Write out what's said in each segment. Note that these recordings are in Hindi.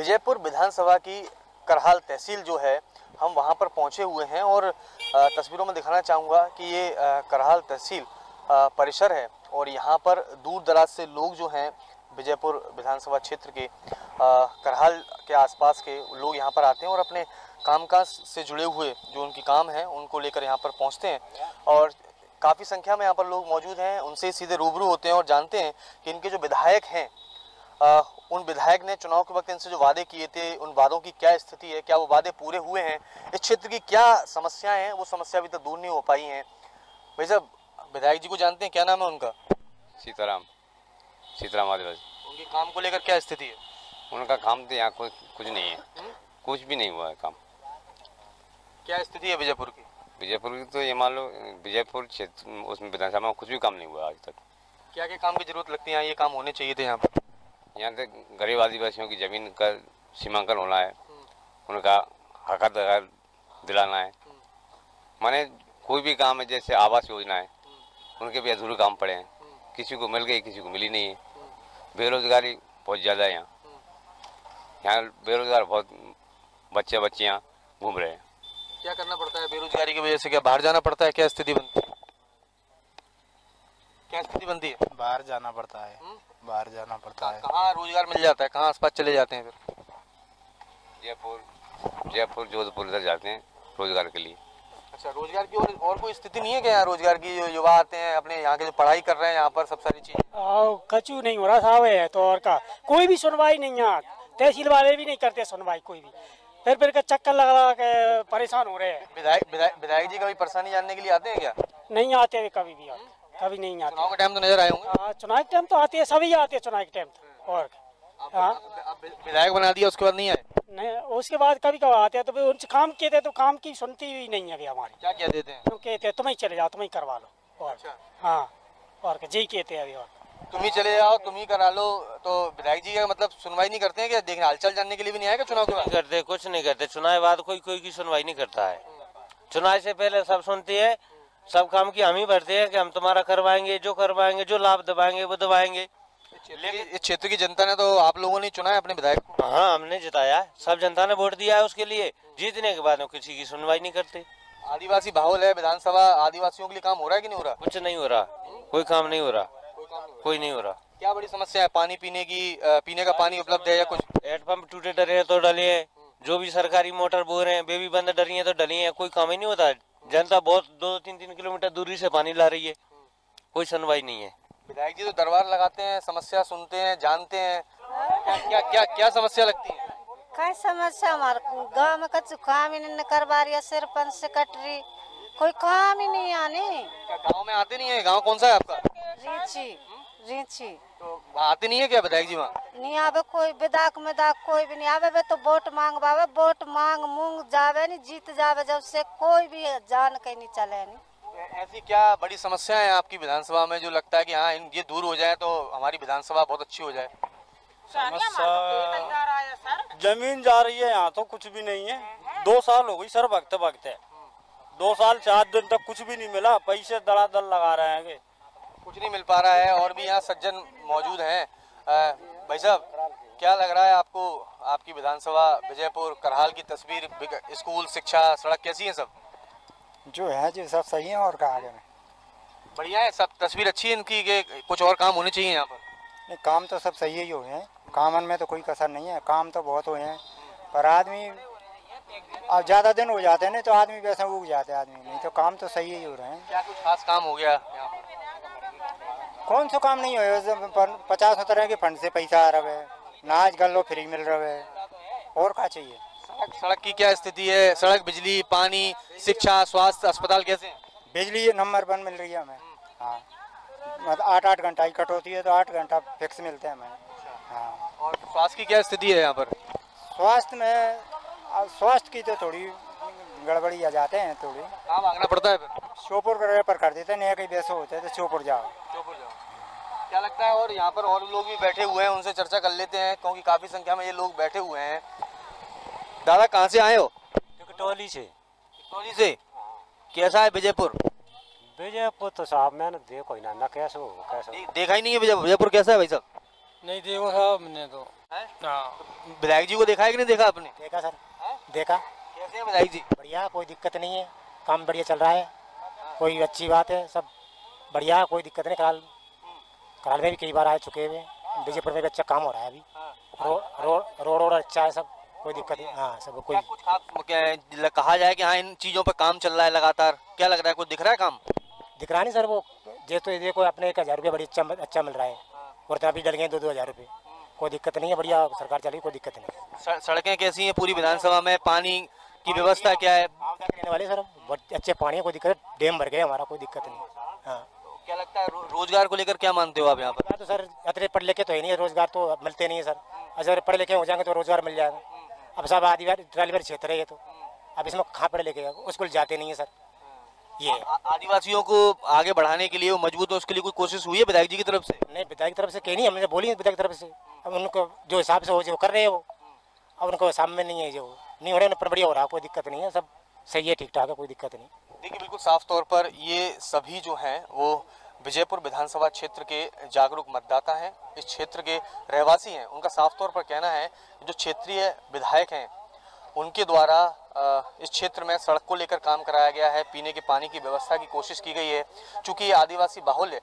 विजयपुर विधानसभा की करहाल तहसील जो है, हम वहां पर पहुंचे हुए हैं और तस्वीरों में दिखाना चाहूँगा कि ये करहाल तहसील परिसर है और यहाँ पर दूर दराज से लोग जो हैं विजयपुर विधानसभा क्षेत्र के करहाल के आसपास के लोग यहाँ पर आते हैं और अपने कामकाज से जुड़े हुए जो उनकी काम है उनको लेकर यहाँ पर पहुँचते हैं और काफ़ी संख्या में यहाँ पर लोग मौजूद हैं। उनसे सीधे रूबरू होते हैं और जानते हैं कि इनके जो विधायक हैं उन विधायक ने चुनाव के वक्त इनसे जो वादे किए थे उन वादों की क्या स्थिति है, क्या वो वादे पूरे हुए हैं, इस क्षेत्र की क्या समस्याएं हैं, वो समस्या अभी तक दूर नहीं हो पाई हैं। भाई साहब, विधायक जी को जानते हैं, क्या नाम है उनका? सीताराम आदिवासी। उनके काम को लेकर क्या स्थिति है? उनका काम तो यहाँ कुछ नहीं है, कुछ भी नहीं हुआ है काम। क्या स्थिति है विजयपुर की? विजयपुर की तो ये मान लो विजयपुर क्षेत्र उसमें विधानसभा में कुछ भी काम नहीं हुआ आज तक। क्या क्या काम की जरूरत लगती है? ये काम होने चाहिए थे यहाँ पर। यहाँ तक गरीब आदिवासियों की जमीन का सीमांकन होना है, उनका हक अधिकार दिलाना है। माने कोई भी काम है, जैसे आवास योजना है, उनके भी अधूरे काम पड़े हैं, किसी को मिल गई किसी को मिली नहीं है। बेरोजगारी बहुत ज़्यादा है यहाँ बेरोजगार बहुत बच्चियाँ घूम रहे हैं। क्या करना पड़ता है बेरोजगारी की वजह से? क्या बाहर जाना पड़ता है? क्या स्थिति बनती है? क्या स्थिति बनती है? बाहर जाना पड़ता है, बाहर जाना पड़ता है। कहाँ रोजगार मिल जाता है? कहाँ आसपास चले जाते हैं फिर? जयपुर जोधपुर इधर जाते हैं रोजगार के लिए। अच्छा, रोजगार की और कोई स्थिति नहीं है क्या यहाँ? रोजगार की जो युवा आते हैं अपने यहाँ के जो पढ़ाई कर रहे हैं यहाँ पर सब सारी चीजें कचू नहीं हो रहा साहब है तो और का कोई भी सुनवाई नहीं है। तहसील वाले भी नहीं करते सुनवाई कोई भी, फिर का चक्कर लगा के परेशान हो रहे हैं। विधायक जी कभी परेशानी जानने के लिए आते हैं क्या? नहीं आते हुए कभी भी कभी नहीं आते। चुनाव के टाइम तो नजर आए होंगे। चुनाव के टाइम तो आते हैं, सभी आते हैं चुनाव के टाइम तो। और विधायक बना दिया उसके बाद नहीं आए? नहीं, उसके बाद कभी कभी आते हैं तो उनसे काम किए थे तो काम की सुनती हुई नहीं है अभी हमारी। क्या कह देते हैं? तो कहते हैं तुम ही चले जाओ, तुम ही करवा लो। और हाँ, और जी कहते हैं अभी। और तुम ही चले जाओ, तुम ही करा लो। तो विधायक जी का मतलब सुनवाई नहीं करते हैं क्या? देखने हालचाल जानने के लिए भी नहीं आएगा चुनाव के बाद? करते, कुछ नहीं करते। चुनाव के बाद कोई की सुनवाई नहीं करता है। चुनाव से पहले सब सुनती है, सब काम की हम ही भरते हैं कि हम तुम्हारा करवाएंगे, जो करवाएंगे, जो लाभ दबाएंगे वो दबाएंगे। लेकिन इस क्षेत्र की जनता ने तो आप लोगों ने चुना है अपने विधायक को। हाँ, हमने जिताया है, सब जनता ने वोट दिया है उसके लिए। जीतने के बाद किसी की सुनवाई नहीं करते। आदिवासी माहौल है विधानसभा, आदिवासियों के लिए काम हो रहा है कि नहीं हो रहा? कुछ नहीं हो रहा, कोई काम नहीं हो रहा, कोई नहीं हो रहा। क्या बड़ी समस्या है? पानी पीने की, पीने का पानी उपलब्ध है या कुछ? हैंडपंप टूटे डरे हैं तो डले हैं, जो भी सरकारी मोटर बोर रहे हैं वे भी बंद डरी है तो डली है। कोई काम ही नहीं होता। जनता बहुत 2-3 किलोमीटर दूरी से पानी ला रही है, कोई सुनवाई नहीं है। विधायक जी तो दरबार लगाते हैं, समस्या सुनते हैं, जानते हैं। क्या क्या क्या समस्या लगती है? क्या समस्या? हमारे गाँव में कुछ काम ही नहीं करवा रही है, सरपंच सेक्रेटरी कोई काम ही नहीं आने। क्या गाँव में आते नहीं है? गाँव कौन सा है आपका? रीची। तो आते नहीं है क्या विधायक जी वहाँ? नहीं आवे कोई, विधायक में कोई भी नहीं आवे। वे तो वोट मांग बावे, वोट मांग मूंग जावे नहीं, जीत जावे जब से कोई भी जान कहीं नहीं चले नहीं। ऐसी क्या बड़ी समस्या है आपकी विधानसभा में जो लगता है कि हाँ ये दूर हो जाए तो हमारी विधानसभा बहुत अच्छी हो जाए? जमीन जा रही है यहाँ तो कुछ भी नहीं है। 2 साल हो गई सर, वक्त है 2 साल 4 दिन तक कुछ भी नहीं मिला। पैसे दलादल लगा रहे हैं, कुछ नहीं मिल पा रहा है। और भी यहाँ सज्जन मौजूद हैं। भाई साहब, क्या लग रहा है आपको? आपकी विधानसभा विजयपुर करहाल की तस्वीर, स्कूल, शिक्षा, सड़क कैसी है? सब जो है जो सब सही है और कहा आगे में बढ़िया है, सब तस्वीर अच्छी है इनकी। कि कुछ और काम होने चाहिए यहाँ पर? नहीं, काम तो सब सही ही हुए हैं, कामन में तो कोई कसर नहीं है, काम तो बहुत हुए हैं। पर आदमी अब ज़्यादा दिन हो जाते हैं नहीं तो आदमी वैसे उग जाते हैं आदमी, नहीं तो काम तो सही ही हो रहे हैं। क्या कुछ खास काम हो गया यहाँ पर? कौन सा काम नहीं हो? 50 तरह के फंड से पैसा आ रहा है, नाच गल्लो फ्री मिल रहा है, और क्या चाहिए? सड़क की क्या स्थिति है? सड़क, बिजली, पानी, शिक्षा, स्वास्थ्य, अस्पताल कैसे? बिजली नंबर 1 मिल रही है हमें। हाँ, मतलब 8-8 घंटा ही कटौती है तो 8 घंटा फिक्स मिलते हैं हमें। हाँ, और स्वास्थ्य की क्या स्थिति है यहाँ पर? स्वास्थ्य की तो थोड़ी गड़बड़ी आ जाते हैं, थोड़ी कहाँ भागना पड़ता है फिर? श्योपुर पर कर देते हैं, नया कहीं वैसे होते हैं तो श्योपुर जाओ। क्या लगता है? और यहाँ पर और लोग भी बैठे हुए हैं, उनसे चर्चा कर लेते हैं क्योंकि काफ़ी संख्या में ये लोग बैठे हुए हैं। दादा, कहाँ से आए हो? टोली से। टोली से। कैसा है विजयपुर? विजयपुर तो साहब मैंने देखो ही ना कैसे हो कैसे देखा ही नहीं है विजयपुर कैसा है भाई साहब? नहीं देखो साहब हमने तो। विधायक जी को देखा है कि नहीं देखा आपने? देखा सर, देखा। कैसे हैं विधायक जी? बढ़िया, कोई दिक्कत नहीं है, काम बढ़िया चल रहा है, कोई अच्छी बात है, सब बढ़िया, कोई दिक्कत नहीं। कराल में भी कई बार आ चुके हुए, विजयपुर में भी अच्छा काम हो रहा है अभी। रोड अच्छा है, सब कोई दिक्कत नहीं। हाँ, सब कोई कुछ क्या कहा जाए कि हाँ इन चीजों पर काम चल रहा है लगातार, क्या लग रहा है, कुछ दिख रहा है काम? दिख रहा नहीं सर, वो देखो अपने 1,000 रुपये बड़ी अच्छा मिल रहा है, और अभी डल गए 2-2 हज़ार रुपये। कोई दिक्कत नहीं है, बढ़िया सरकार चल रही, कोई दिक्कत नहीं। सड़कें कैसी हैं पूरी विधानसभा में? पानी की व्यवस्था क्या है? रहने वाले सर बहुत अच्छे पानी है, कोई दिक्कत, डैम भर गए हमारा, कोई दिक्कत नहीं। हाँ, क्या लगता है रोजगार को लेकर क्या मानते हो आप यहाँ पर? तो सर इतने पढ़ लिखे तो है नहीं, रोजगार तो मिलते नहीं है सर। अगर पढ़े लिखे हो जाएंगे तो रोजगार मिल जाएगा। अब सब आदिवासी ट्राइबल क्षेत्र है ये, तो अब इसमें कहाँ पढ़े लिखे, स्कूल जाते नहीं है सर। ये आदिवासियों को आगे बढ़ाने के लिए वो मजबूत हो, उसके लिए कोई कोशिश हुई है विधायक जी की तरफ से? नहीं, विधायक की तरफ से कहीं नहीं, हमने बोली है विधायक की तरफ से। अब उनको जो हिसाब से हो जो कर रहे हैं वो, अब उनको हिसाब में नहीं है, जो नहीं हो रहा है पर बढ़िया हो रहा, कोई दिक्कत नहीं है, सब सही है, ठीक ठाक है, कोई दिक्कत नहीं। देखिए बिल्कुल साफ तौर पर ये सभी जो हैं वो विजयपुर विधानसभा क्षेत्र के जागरूक मतदाता हैं, इस क्षेत्र के रहवासी हैं। उनका साफ तौर पर कहना है जो क्षेत्रीय विधायक हैं उनके द्वारा इस क्षेत्र में सड़क को लेकर काम कराया गया है, पीने के पानी की व्यवस्था की कोशिश की गई है। चूंकि ये आदिवासी बाहुल्य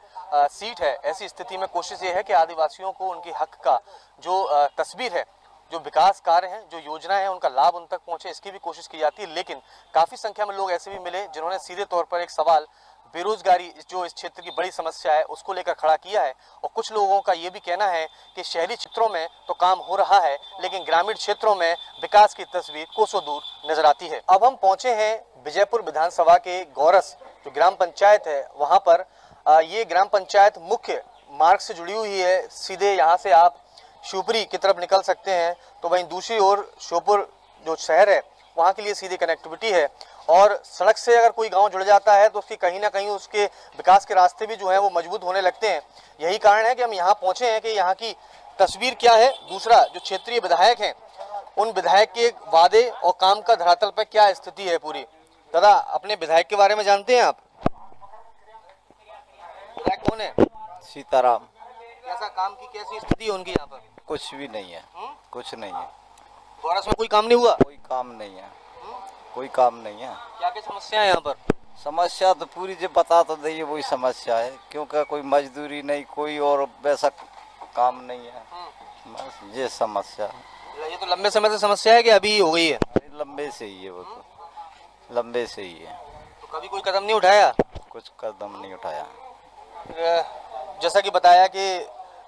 सीट है, ऐसी स्थिति में कोशिश ये है कि आदिवासियों को उनके हक का जो तस्वीर है, जो विकास कार्य हैं, जो योजना है, उनका लाभ उन तक पहुंचे, इसकी भी कोशिश की जाती है। लेकिन काफ़ी संख्या में लोग ऐसे भी मिले जिन्होंने सीधे तौर पर एक सवाल बेरोजगारी जो इस क्षेत्र की बड़ी समस्या है उसको लेकर खड़ा किया है। और कुछ लोगों का ये भी कहना है कि शहरी क्षेत्रों में तो काम हो रहा है लेकिन ग्रामीण क्षेत्रों में विकास की तस्वीर कोसों दूर नजर आती है। अब हम पहुंचे हैं विजयपुर विधानसभा के गौरस जो ग्राम पंचायत है वहां पर। ये ग्राम पंचायत मुख्य मार्ग से जुड़ी हुई है, सीधे यहाँ से आप शिवपुरी की तरफ निकल सकते हैं, तो वहीं दूसरी ओर श्योपुर जो शहर है वहाँ के लिए सीधी कनेक्टिविटी है। और सड़क से अगर कोई गांव जुड़ जाता है तो उसकी कहीं ना कहीं उसके विकास के रास्ते भी जो है वो मजबूत होने लगते हैं। यही कारण है कि हम यहाँ पहुँचे हैं कि यहाँ की तस्वीर क्या है। दूसरा जो क्षेत्रीय विधायक हैं उन विधायक के वादे और काम का धरातल पर क्या स्थिति है पूरी। दादा अपने विधायक के बारे में जानते हैं आप? विधायक कौन है? सीताराम। कैसा काम की कैसी स्थिति है उनकी यहाँ पर? कुछ भी नहीं है, कुछ नहीं है। गौरस में कोई काम नहीं हुआ? कोई काम नहीं है, कोई काम नहीं है। क्या क्या समस्या है यहाँ पर? समस्या तो पूरी जो बता तो दीजिए वही समस्या है, क्योंकि कोई मजदूरी नहीं, कोई और वैसा काम नहीं है, बस ये समस्या है। ये तो लंबे समय से समस्या है कि अभी हो गई है? लंबे से ही है, वो तो लंबे से ही है। तो कभी कोई कदम नहीं उठाया? कुछ कदम नहीं उठाया। जैसा कि बताया कि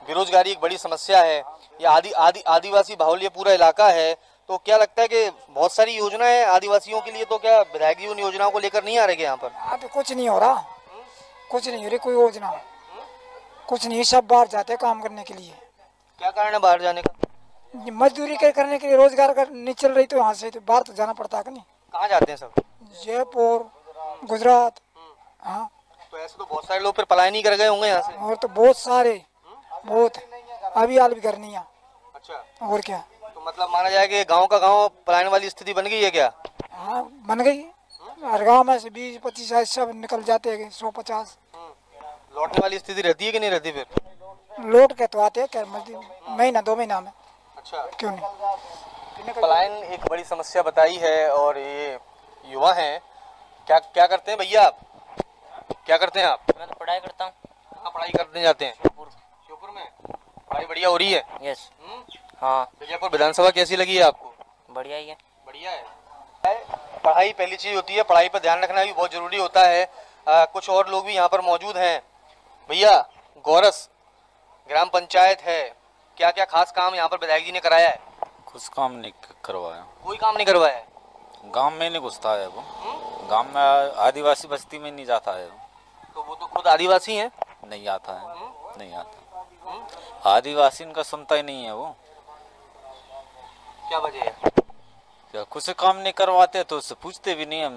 बेरोजगारी एक बड़ी समस्या है, ये आदिवासी बाहुल्य पूरा इलाका है, तो क्या लगता है कि बहुत सारी योजनाएं आदिवासियों के लिए, तो क्या विधायक जी उन योजनाओं को लेकर नहीं आ रहे यहाँ पर? तो कुछ नहीं हो रहा, कुछ नहीं हो रही कोई योजना, कुछ नहीं, सब बाहर जाते हैं काम करने के लिए। क्या कारण है बाहर जाने का? मजदूरी करने के लिए, रोजगार नहीं चल रही तो यहाँ से तो बाहर तो जाना पड़ता है। नहीं, कहाँ जाते हैं सब? जयपुर, गुजरात। हाँ, तो ऐसे तो बहुत सारे लोग फिर पलायन ही कर गए होंगे यहाँ से। और तो बहुत सारे, बहुत अभी हाल भी करनी है। अच्छा, और क्या? तो मतलब माना जाए कि गांव का गांव पलायन वाली स्थिति बन गई है क्या? हाँ बन गई, हर गाँव में से 20-25 सब निकल जाते हैं, 100-50। लौटने वाली स्थिति रहती है कि नहीं रहती? फिर लौट के तो आते हैं क्या, महीना 2 महीना में। अच्छा, क्यों नहीं? पलायन एक बड़ी समस्या बताई है। और ये युवा हैं, क्या क्या करते हैं भैया आप? क्या करते हैं आप? मैं तो पढ़ाई करता हूँ। कहाँ पढ़ाई करने जाते हैं? श्योपुर में। पढ़ाई बढ़िया हो रही है? यस। हाँ। विजयपुर विधानसभा कैसी लगी है आपको? बढ़िया ही है। बढ़िया है। पढ़ाई पहली चीज होती है, पढ़ाई पर ध्यान रखना भी बहुत जरूरी होता है। कुछ और लोग भी यहाँ पर मौजूद हैं। भैया, गौरस ग्राम पंचायत है, क्या क्या खास काम यहाँ पर विधायक जी ने कराया है? कुछ काम नहीं करवाया। कोई काम नहीं करवाया है? गांव में नहीं घुसता है वो, गांव में आदिवासी बस्ती में नहीं जाता है वो। तो वो तो खुद आदिवासी हैं। नहीं आता है, नहीं आता। आदिवासी इनका सुनता ही नहीं है वो। क्या वजह है? क्या कुछ काम नहीं करवाते तो उससे पूछते भी नहीं हम।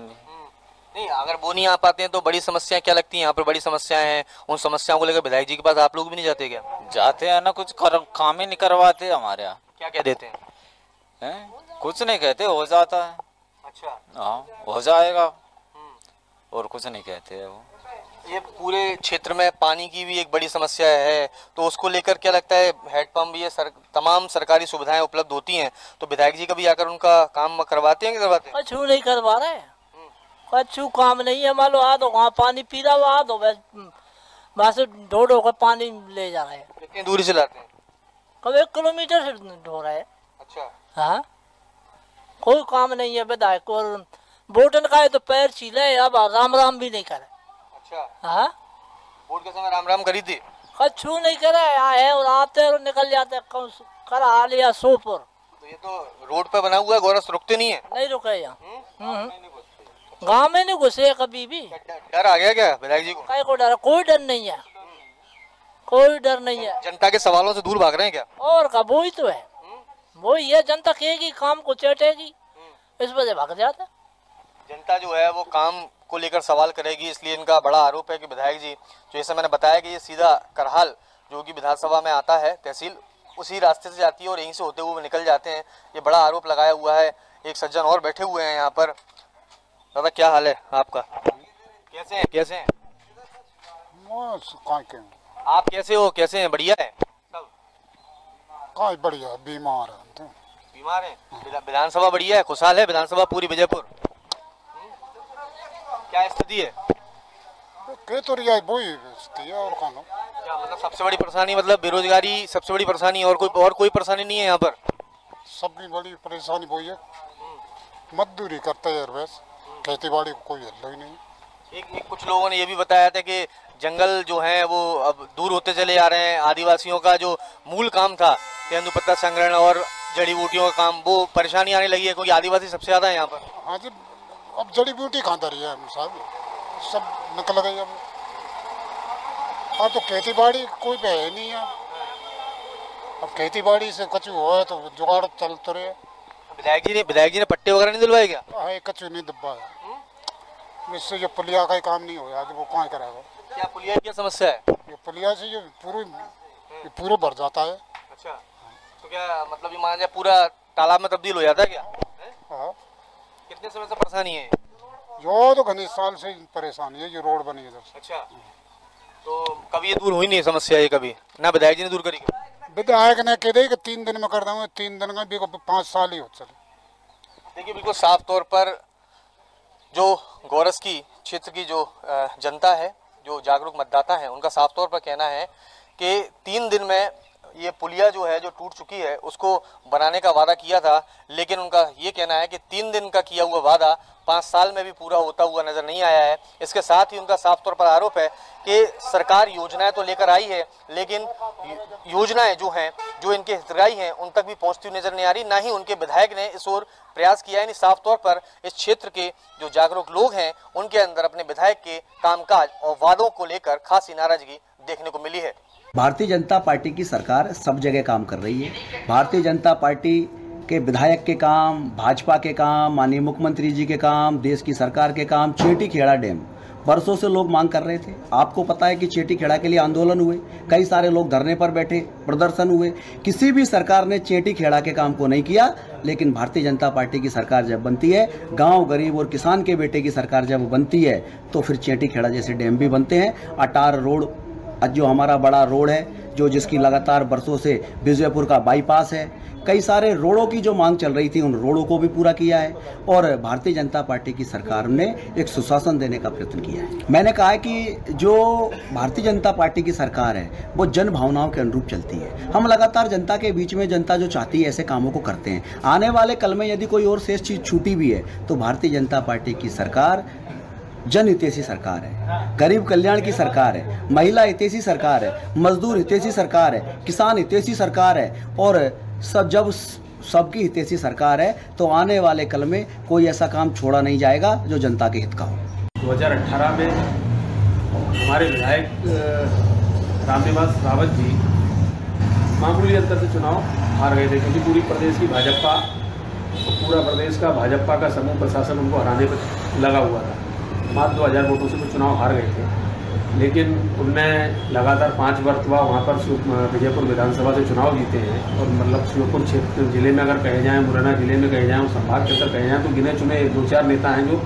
नहीं, अगर वो नहीं आ पाते हैं तो बड़ी समस्या क्या लगती है यहाँ पर? बड़ी समस्याएं हैं, उन समस्याओं को लेकर विधायक जी के पास आप लोग भी नहीं जाते क्या? जाते हैं ना, कुछ काम ही नहीं करवाते हमारे यहाँ। क्या कह देते हैं? कुछ नहीं कहते, हो जाता है। अच्छा, हाँ हो जाएगा, और कुछ नहीं कहते हैं वो। ये पूरे क्षेत्र में पानी की भी एक बड़ी समस्या है, तो उसको लेकर क्या लगता है, हैंडपंप ये तमाम सरकारी सुविधाएं उपलब्ध होती हैं, तो विधायक जी कभी आकर उनका काम करवाते हैं कि करवाते हैं? कछु नहीं करवा रहे, कछु काम नहीं है। मान लो आ दो वहाँ पानी पी रहा, आ दो वहाँ से ढो कर पानी ले जा रहे हैं। कितनी दूरी से लाते हैं? कब 1 किलोमीटर से ढो रहे हैं। अच्छा। हाँ, कोई काम नहीं है विधायक, और वोटन का है तो पैर छीले, अब राम राम भी नहीं करे। अच्छा। हाँ, वोट के समय राम राम करी थी? कछु नहीं करे, आए और आते और निकल जाते, करा लिया सोपुर। तो ये तो रोड पे बना हुआ है, गोरस रुकते नहीं है? नहीं रुके यहाँ, गाँव में नहीं घुसे कभी भी। डर आ गया क्या विधायक जी को? कहीं को डर? कोई डर नहीं है, कोई डर नहीं है। जनता के सवालों से दूर भाग रहे हैं क्या? और का वही तो है, वही है, जनता कहेगी काम को चटेगी, इस वजह भाग जाता। जनता जो है वो काम को लेकर सवाल करेगी, इसलिए इनका बड़ा आरोप है कि विधायक जी जो जैसे मैंने बताया कि ये सीधा करहाल जो कि विधानसभा में आता है, तहसील उसी रास्ते से जाती है और यहीं से होते हुए निकल जाते हैं। ये बड़ा आरोप लगाया हुआ है। एक सज्जन और बैठे हुए हैं यहाँ पर। दादा क्या हाल है आपका? कैसे हैं? कैसे हैं आप? कैसे हो? कैसे हैं? बढ़िया है सब? बढ़िया, बीमार है तो। बीमार है? विधानसभा बढ़िया है, खुशहाल है विधानसभा पूरी विजयपुर? क्या स्थिति है? वही स्थिति है और कौन? क्या मतलब सबसे बड़ी परेशानी, मतलब बेरोजगारी सबसे बड़ी परेशानी, और कोई परेशानी नहीं है यहाँ पर? सबकी बड़ी परेशानी वही है, मजदूरी करते हैं बस, खेती बाड़ी को कोई हल ही नहीं। एक कुछ लोगों ने ये भी बताया था कि जंगल जो है वो अब दूर होते चले जा रहे हैं। आदिवासियों का जो मूल काम था तेंदुपत्ता संग्रहण और जड़ी बूटियों का काम, वो परेशानी आने लगी है क्योंकि आदिवासी सबसे ज्यादा है यहाँ पर। हाँ जी, अब जड़ी बूटी कहाँ रही है साहब, सब निकल गई अब। हाँ, तो खेती बाड़ी कोई पे है नहीं है, अब खेती बाड़ी से कचू हो तो जुगाड़ चल तो रहे। विधायक जी ने पट्टे वगैरह नहीं दिलवाए क्या? हाँ, कचू नहीं दबा है, इससे जो पुलिया का ही काम नहीं होगा, वो कहाँ करेगा? क्या पुलिया की क्या समस्या है? ये पुलिया से ये पूरे भर जाता है। अच्छा, तो क्या मतलब ये मान जाए पूरा तालाब में तब्दील हो जाता है क्या? हाँ। कितने समय से परेशानी है? जो तो घने साल से परेशानी है, ये रोड बनी है। अच्छा, तो कभी ये दूर हुई नहीं समस्या? ये कभी ना विधायक जी ने दूर करी? विधायक ने कह दी कि 3 दिन में कर दूंगा, 3 दिन का भी 5 साल ही हो चले। देखिए, बिल्कुल साफ तौर पर जो गोरस की क्षेत्र की जो जनता है, जो जागरूक मतदाता है, उनका साफ तौर पर कहना है कि 3 दिन में ये पुलिया जो है जो टूट चुकी है उसको बनाने का वादा किया था, लेकिन उनका ये कहना है कि 3 दिन का किया हुआ वादा 5 साल में भी पूरा होता हुआ नजर नहीं आया है। इसके साथ ही उनका साफ तौर पर आरोप है कि सरकार योजनाएं तो लेकर आई है, लेकिन योजनाएं जो हैं, जो इनके हितग्राही हैं, उन तक भी पहुंचती हुई नजर नहीं आ रही। ना ही उनके विधायक ने इस ओर प्रयास किया है। साफ तौर पर इस क्षेत्र के जो जागरूक लोग हैं उनके अंदर अपने विधायक के कामकाज और वादों को लेकर खासी नाराजगी देखने को मिली है। भारतीय जनता पार्टी की सरकार सब जगह काम कर रही है। भारतीय जनता पार्टी के विधायक के काम, भाजपा के काम, माननीय मुख्यमंत्री जी के काम, देश की सरकार के काम, चेटी खेड़ा डैम बरसों से लोग मांग कर रहे थे। आपको पता है कि चेटी खेड़ा के लिए आंदोलन हुए, कई सारे लोग धरने पर बैठे, प्रदर्शन हुए, किसी भी सरकार ने चेटी खेड़ा के काम को नहीं किया। लेकिन भारतीय जनता पार्टी की सरकार जब बनती है, गांव गरीब और किसान के बेटे की सरकार जब बनती है, तो फिर चेटी खेड़ा जैसे डैम भी बनते हैं। अटार रोड जो हमारा बड़ा रोड है, जो जिसकी लगातार बरसों से विजयपुर का बाईपास है, कई सारे रोडों की जो मांग चल रही थी उन रोडों को भी पूरा किया है। और भारतीय जनता पार्टी की सरकार ने एक सुशासन देने का प्रयत्न किया है। मैंने कहा है कि जो भारतीय जनता पार्टी की सरकार है वो जन भावनाओं के अनुरूप चलती है। हम लगातार जनता के बीच में, जनता जो चाहती है ऐसे कामों को करते हैं। आने वाले कल में यदि कोई और शेष चीज छूटी भी है तो भारतीय जनता पार्टी की सरकार जन हितैषी सरकार है, गरीब कल्याण की सरकार है, महिला हितैषी सरकार है, मजदूर हितैषी सरकार है, किसान हितैषी सरकार है। और जब सबकी हितैषी सरकार है तो आने वाले कल में कोई ऐसा काम छोड़ा नहीं जाएगा जो जनता के हित का हो। 2018 में हमारे विधायक रामनिवास रावत जी मामूली अंतर से चुनाव हार गए थे, क्योंकि पूरी प्रदेश की भाजपा, पूरा प्रदेश का भाजपा का समूह प्रशासन उनको हराने पर लगा हुआ था। मात्र 2000 वोटों से वो चुनाव हार गए थे, लेकिन उनने लगातार 5 वर्ष बाद वहाँ पर विजयपुर विधानसभा से चुनाव जीते हैं। और मतलब श्योपुर क्षेत्र जिले में अगर कहे जाएँ, मुरैना जिले में कहे जाएँ, संभाग के अंदर कहे जाएँ, तो गिने चुने 2-4 नेता हैं जो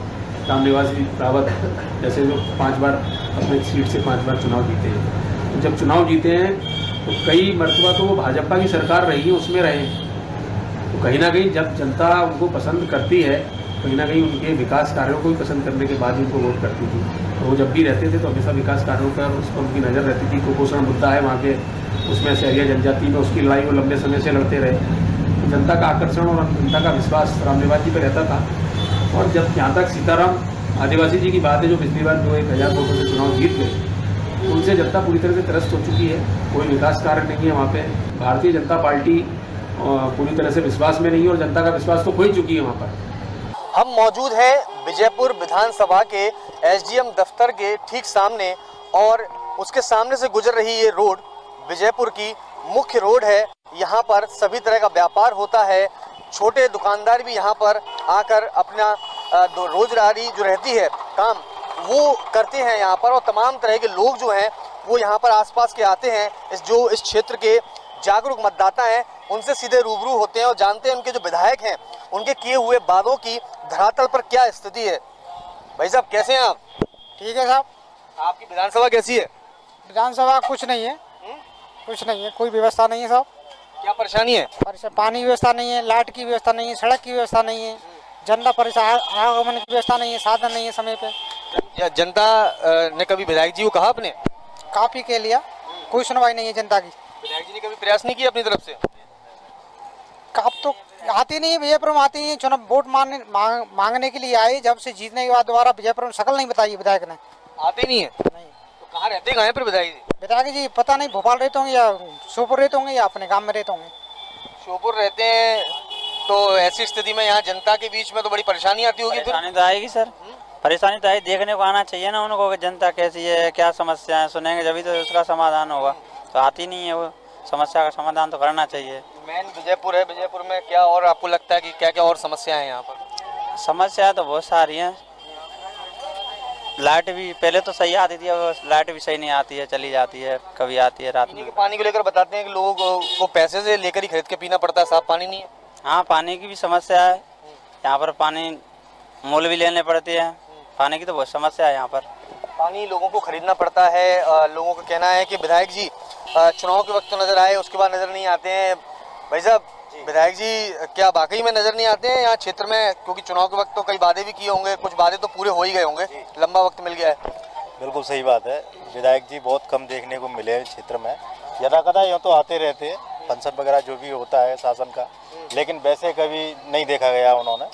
रामनिवास रावत जैसे जो 5 बार अपने सीट से 5 बार चुनाव जीते हैं। तो जब चुनाव जीते हैं तो कई मरतबा तो वो भाजपा की सरकार रही है, उसमें रहे। तो कहीं ना कहीं जब जनता उनको पसंद करती है, कहीं ना कहीं उनके विकास कार्यों को भी पसंद करने के बाद उनको वोट करती थी। तो वो जब भी रहते थे तो हमेशा विकास कार्यों पर उस पर उनकी नज़र रहती थी। कुपोषण मुद्दा है वहाँ के, उसमें शहरिया जनजाति में उसकी लड़ाई वो लंबे समय से लड़ते रहे। तो जनता का आकर्षण और जनता का विश्वास रामनिवास जी पर रहता था। और जब यहाँ तक सीताराम आदिवासी जी की बात है, जो पिछली बार जो 1200 से चुनाव जीत गए, उनसे जनता पूरी तरह से त्रस्त हो चुकी है। कोई विकास कार्य नहीं है वहाँ पे। भारतीय जनता पार्टी पूरी तरह से विश्वास में नहीं है और जनता का विश्वास तो खो ही चुकी है वहाँ पर। हम मौजूद हैं विजयपुर विधानसभा के एसडीएम दफ्तर के ठीक सामने, और उसके सामने से गुजर रही ये रोड विजयपुर की मुख्य रोड है। यहाँ पर सभी तरह का व्यापार होता है। छोटे दुकानदार भी यहाँ पर आकर अपना रोजगारी जो रहती है काम वो करते हैं यहाँ पर, और तमाम तरह के लोग जो हैं वो यहाँ पर आसपास के आते हैं। इस क्षेत्र के जागरूक मतदाता हैं उनसे सीधे रूबरू होते हैं और जानते हैं उनके जो विधायक हैं उनके किए हुए वादों की धरातल पर क्या स्थिति है। भाई साहब कैसे हैं आप? ठीक है साहब। आपकी विधानसभा कैसी है? विधानसभा कुछ नहीं है, कुछ नहीं है, कोई व्यवस्था नहीं है साहब। क्या परेशानी है? पानी की व्यवस्था नहीं है, लाइट की व्यवस्था नहीं है, सड़क की व्यवस्था नहीं है, जनता परेशान, आवागमन की व्यवस्था नहीं है, साधन नहीं है समय पे। जनता ने कभी विधायक जी को कहा आपने? काफी के लिया, कोई सुनवाई नहीं है जनता की। विधायक जी ने कभी प्रयास नहीं किया अपनी तरफ से? अब तो आती नहीं है विजयपुर में, आती नहीं है। चुनाव वोट मांगने के लिए आए, जब से जीतने के बाद दोबारा विजयपुर में शकल नहीं बताई विधायक ने। आते नहीं है? नहीं। तो कहाँ रहते हैं फिर विधायक जी? विधायक जी पता नहीं, भोपाल रहते होंगे या श्योपुर रहते होंगे या अपने गाँव में रहते होंगे। श्योपुर रहते हैं, तो ऐसी स्थिति में यहाँ जनता के बीच में तो बड़ी परेशानी आती होगी। परेशानी तो आएगी सर, परेशानी तो आई, देखने को आना चाहिए ना उनको कि जनता कैसी है, क्या समस्या है, सुनेंगे जब तो उसका समाधान होगा। तो आती नहीं है वो, समस्या का समाधान तो करना चाहिए। मेन विजयपुर है, विजयपुर में क्या और आपको लगता है कि क्या क्या और समस्या है यहाँ पर? समस्या तो बहुत सारी हैं। लाइट भी पहले तो सही आती थी, अब लाइट भी सही नहीं आती है, चली जाती है, कभी आती है रात में। पानी को लेकर बताते हैं कि लोगों को पैसे से लेकर ही खरीद के पीना पड़ता है, साफ पानी नहीं है। हाँ, पानी की भी समस्या है यहाँ पर, पानी मोल भी लेने पड़ते हैं, पानी की तो बहुत समस्या है यहाँ पर। पानी लोगों को खरीदना पड़ता है। लोगों का कहना है कि विधायक जी चुनाव के वक्त तो नजर आए, उसके बाद नजर नहीं आते हैं। भाई साहब, विधायक जी क्या वाकई में नजर नहीं आते हैं यहाँ क्षेत्र में? क्योंकि चुनाव के वक्त तो कई वादे भी किए होंगे, कुछ वादे तो पूरे हो ही गए होंगे, लंबा वक्त मिल गया है। बिल्कुल सही बात है, विधायक जी बहुत कम देखने को मिले हैं क्षेत्र में। यदा कदा यूँ तो आते रहते हैं, फंक्शन वगैरह जो भी होता है शासन का, लेकिन वैसे कभी नहीं देखा गया उन्होंने,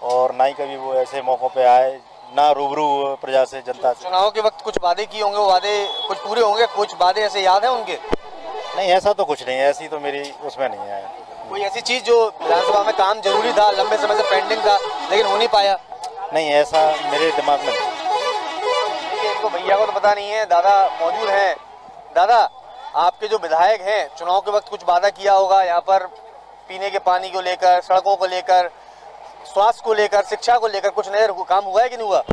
और ना ही कभी वो ऐसे मौक़ों पे आए, ना रूबरू प्रजा से, जनता से। चुनाव के वक्त कुछ वादे किए होंगे, वो वादे कुछ पूरे होंगे, कुछ वादे ऐसे याद हैं उनके? नहीं, ऐसा तो कुछ नहीं है, ऐसी तो मेरी उसमें नहीं है। कोई ऐसी चीज़ जो विधानसभा में काम जरूरी था, लंबे समय से पेंडिंग था, लेकिन हो नहीं पाया? नहीं, ऐसा मेरे दिमाग में नहीं। इनको भैया को तो पता नहीं है, दादा मौजूद हैं। दादा, आपके जो विधायक हैं चुनाव के वक्त कुछ वादा किया होगा यहाँ पर, पीने के पानी को लेकर, सड़कों को लेकर, स्वास्थ्य को लेकर, शिक्षा को लेकर, कुछ नया काम हुआ है कि नहीं हुआ?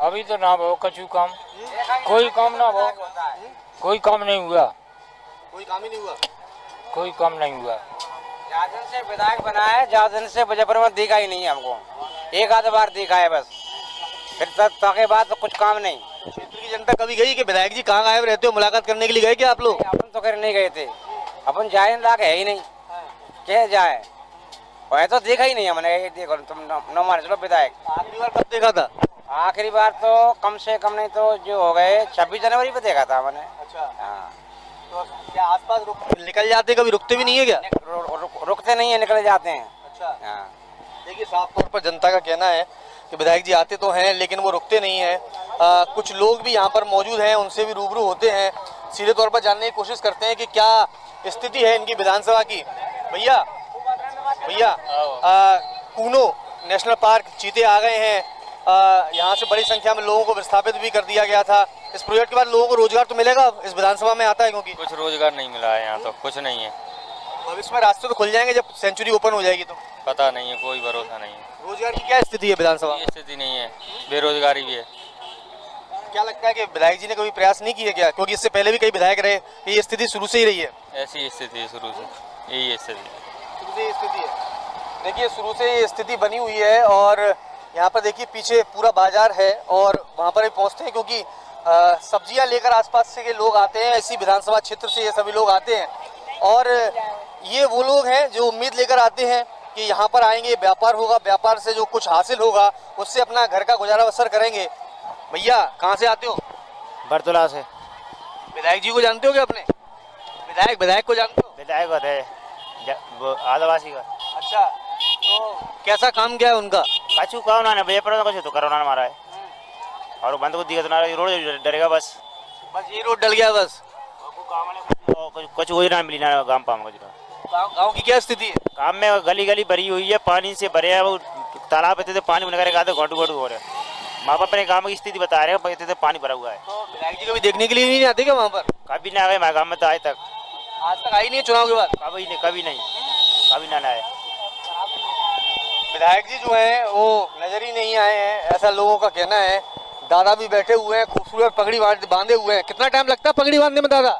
अभी तो ना हो कछु काम, कोई काम ना हो, कोई काम नहीं हुआ, कोई काम ही नहीं हुआ, कोई काम नहीं हुआ। जादन से विधायक बना है, जादन से विजयपुर में दिखा ही नहीं है हमको, एक आध बार दिखा है बस, फिर तक के बाद तो कुछ काम नहीं। क्षेत्र की जनता कभी गई कि विधायक जी कहाँ गायब रहते हो, मुलाकात करने के लिए गए क्या आप लोग? अपन तो करने गए थे, अपन जाए लाके है ही नहीं, क्या जाए, वह तो देखा ही नहीं हमने। देखो तुम न मान चलो, विधायक आखिरी बार कब देखा था? आखिरी बार तो कम से कम नहीं तो जो हो गए 26 जनवरी पे देखा था मैंने। अच्छा, हाँ। तो क्या आसपास निकल जाते, कभी रुकते भी नहीं है क्या? रुकते नहीं है, निकल जाते हैं। अच्छा, हाँ। देखिए, साफ तौर पर जनता का कहना है कि विधायक जी आते तो हैं लेकिन वो रुकते नहीं हैं। कुछ लोग भी यहाँ पर मौजूद हैं, उनसे भी रूबरू होते हैं, सीधे तौर पर जानने की कोशिश करते हैं कि क्या स्थिति है इनकी विधानसभा की। भैया कूनो नेशनल पार्क चीते आ गए हैं, यहाँ से बड़ी संख्या में लोगों को विस्थापित भी कर दिया गया था। इस प्रोजेक्ट के बाद लोगों को रोजगार तो मिलेगा इस विधानसभा में आता है? क्योंकि कुछ रोजगार नहीं मिला है यहाँ, तो कुछ नहीं है। भविष्य में रास्ते तो खुल जाएंगे जब सेंचुरी ओपन हो जाएगी तो? पता नहीं है, कोई भरोसा नहीं है। रोजगार की क्या स्थिति है विधानसभा में? स्थिति नहीं है, बेरोजगारी भी है। क्या लगता है कि विधायक जी ने कभी प्रयास नहीं किया क्या? क्योंकि इससे पहले भी कई विधायक रहे, ये स्थिति शुरू से ही रही है। ऐसी स्थिति है शुरू से, यही स्थिति शुरू से स्थिति है। देखिए, शुरू से ये स्थिति बनी हुई है और यहाँ पर देखिए पीछे पूरा बाजार है और वहाँ पर भी पहुँचते हैं क्योंकि सब्जियाँ लेकर आसपास से के लोग आते हैं। इसी विधानसभा क्षेत्र से ये सभी लोग आते हैं और ये वो लोग हैं जो उम्मीद लेकर आते हैं कि यहाँ पर आएंगे, व्यापार होगा, व्यापार से जो कुछ हासिल होगा उससे अपना घर का गुजारा बसर करेंगे। भैया कहाँ से आते हो? बरतुला से। विधायक जी को जानते हो क्या अपने? विधायक को जानते हो? विधायक होते हैं आदिवासी का। अच्छा, तो कैसा काम किया है उनका? कछु काम ना भैया पर कुछ तो करोना मारा है और बंद को दिया तो ना रोड डरेगा बस ये रोड डल गया बस। कुछ वही ना मिली ना गांव पाम गाँव की क्या स्थिति है? काम में गली गली भरी हुई है, पानी से भरे है, वो तालाब पे पानी उनके आते घोटू घोटू हो रहे हैं। वहाँ पर अपने गाँव की स्थिति बता रहे हैं, पानी भरा हुआ है। तो विधायक जी कभी देखने के लिए नहीं आते क्या वहाँ पर? कभी ना आए हमारे गाँव में तो आज तक आई नहीं चुनाव के बाद? कभी ना आए। विधायक जी जो है वो नजर ही नहीं आए हैं, ऐसा लोगों का कहना है। दादा भी बैठे हुए हैं, खूबसूरत पगड़ी बांधे हुए हैं। कितना टाइम लगता है पगड़ी बांधने में दादा?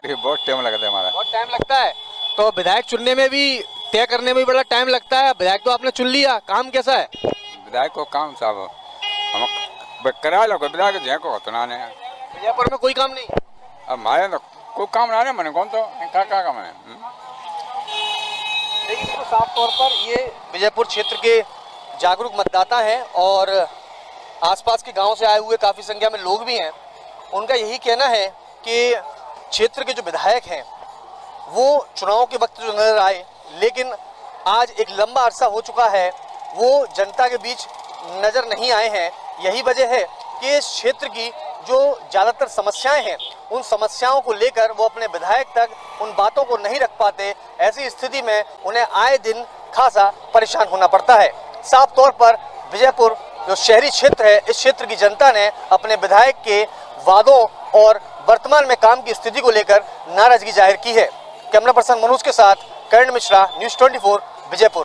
बहुत टाइम लगता है हमारा। बहुत टाइम लगता है। तो विधायक चुनने में भी, तय करने में भी बड़ा टाइम लगता है। विधायक तो आपने चुन लिया, काम कैसा है? विधायक को काम साहब हम करा लो, विधायक जी को होता ना विजयपुर में कोई काम नहीं। अब हमारे तो कोई काम ना मैंने कौन तो क्या काम है। लेकिन तो साफ तौर पर ये विजयपुर क्षेत्र के जागरूक मतदाता हैं और आसपास के गांव से आए हुए काफ़ी संख्या में लोग भी हैं। उनका यही कहना है कि क्षेत्र के जो विधायक हैं वो चुनाव के वक्त जो नजर आए, लेकिन आज एक लंबा अरसा हो चुका है वो जनता के बीच नज़र नहीं आए हैं। यही वजह है कि इस क्षेत्र की जो ज़्यादातर समस्याएं हैं उन समस्याओं को लेकर वो अपने विधायक तक उन बातों को नहीं रख पाते। ऐसी स्थिति में उन्हें आए दिन खासा परेशान होना पड़ता है। साफ तौर पर विजयपुर जो शहरी क्षेत्र है, इस क्षेत्र की जनता ने अपने विधायक के वादों और वर्तमान में काम की स्थिति को लेकर नाराजगी जाहिर की है। कैमरा पर्सन मनोज के साथ करण मिश्रा, न्यूज़ 24 विजयपुर।